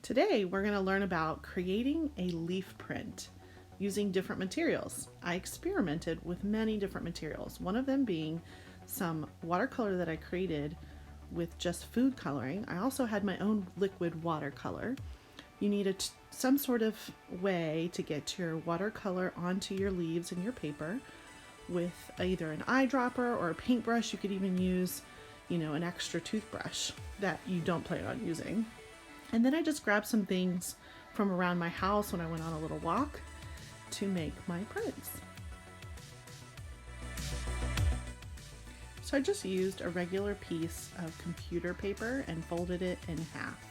Today we're going to learn about creating a leaf print using different materials. I experimented with many different materials, one of them being some watercolor that I created with just food coloring. I also had my own liquid watercolor. You need some sort of way to get your watercolor onto your leaves and your paper with either an eyedropper or a paintbrush. You could even use, an extra toothbrush that you don't plan on using. And then I just grabbed some things from around my house when I went on a little walk to make my prints. So I just used a regular piece of computer paper and folded it in half.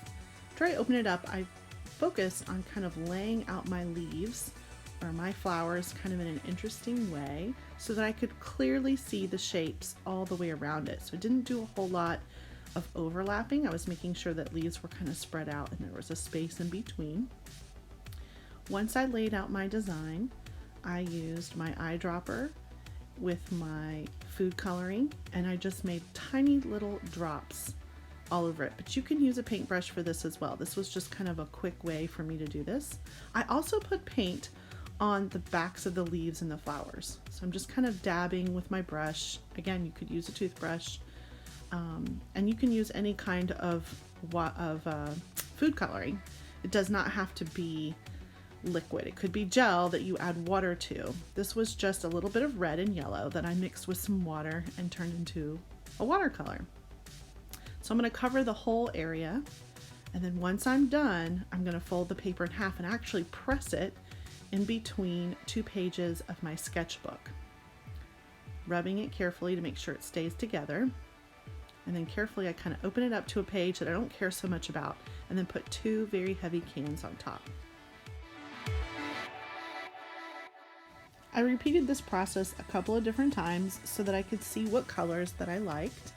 After I opened it up, I focused on kind of laying out my leaves or my flowers kind of in an interesting way so that I could clearly see the shapes all the way around it. So it didn't do a whole lot of overlapping. I was making sure that leaves were kind of spread out and there was a space in between. Once I laid out my design, I used my eyedropper with my food coloring and I just made tiny little drops all over it. But you can use a paintbrush for this as well. This was just kind of a quick way for me to do this. I also put paint on the backs of the leaves and the flowers. So I'm just kind of dabbing with my brush. Again, you could use a toothbrush. And you can use any kind of food coloring. It does not have to be liquid. It could be gel that you add water to. This was just a little bit of red and yellow that I mixed with some water and turned into a watercolor. So I'm going to cover the whole area, and then once I'm done, I'm going to fold the paper in half and actually press it in between two pages of my sketchbook, rubbing it carefully to make sure it stays together. And then carefully I kind of open it up to a page that I don't care so much about, and then put two very heavy cans on top. I repeated this process a couple of different times so that I could see what colors that I liked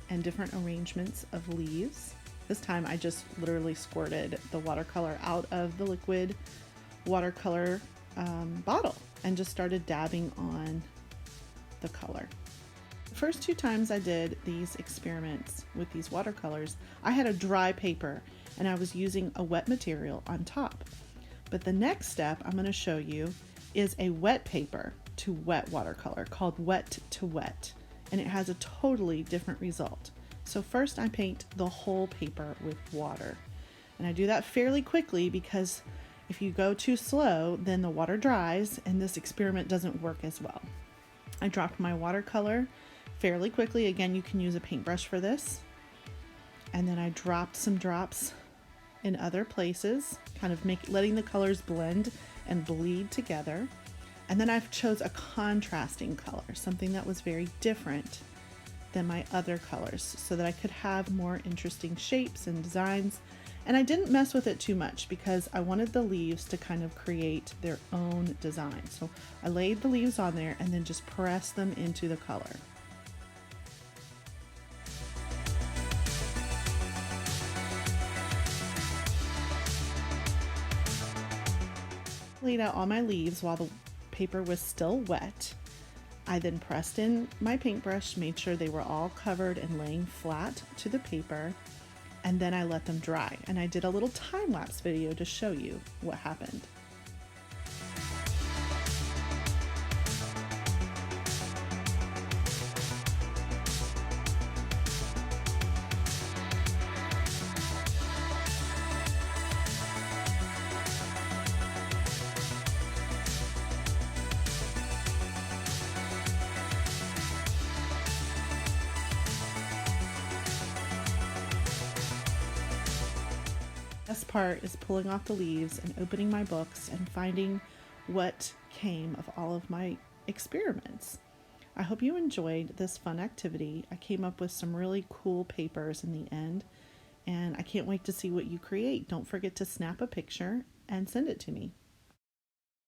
and different arrangements of leaves. This time I just literally squirted the watercolor out of the liquid watercolor bottle and just started dabbing on the color. The first two times I did these experiments with these watercolors, I had a dry paper and I was using a wet material on top. But the next step I'm going to show you is a wet paper to wet watercolor called wet to wet, and it has a totally different result. So first I paint the whole paper with water, and I do that fairly quickly because if you go too slow, then the water dries and this experiment doesn't work as well. I dropped my watercolor fairly quickly. Again, you can use a paintbrush for this. And then I dropped some drops in other places, kind of letting the colors blend and bleed together. And then I've chose a contrasting color, something that was very different than my other colors so that I could have more interesting shapes and designs. And I didn't mess with it too much because I wanted the leaves to kind of create their own design. So I laid the leaves on there and then just pressed them into the color. Laid out all my leaves while the paper was still wet. I then pressed in my paintbrush, made sure they were all covered and laying flat to the paper, and then I let them dry. And I did a little time-lapse video to show you what happened. Best part is pulling off the leaves and opening my books and finding what came of all of my experiments. I hope you enjoyed this fun activity. I came up with some really cool papers in the end, and I can't wait to see what you create. Don't forget to snap a picture and send it to me.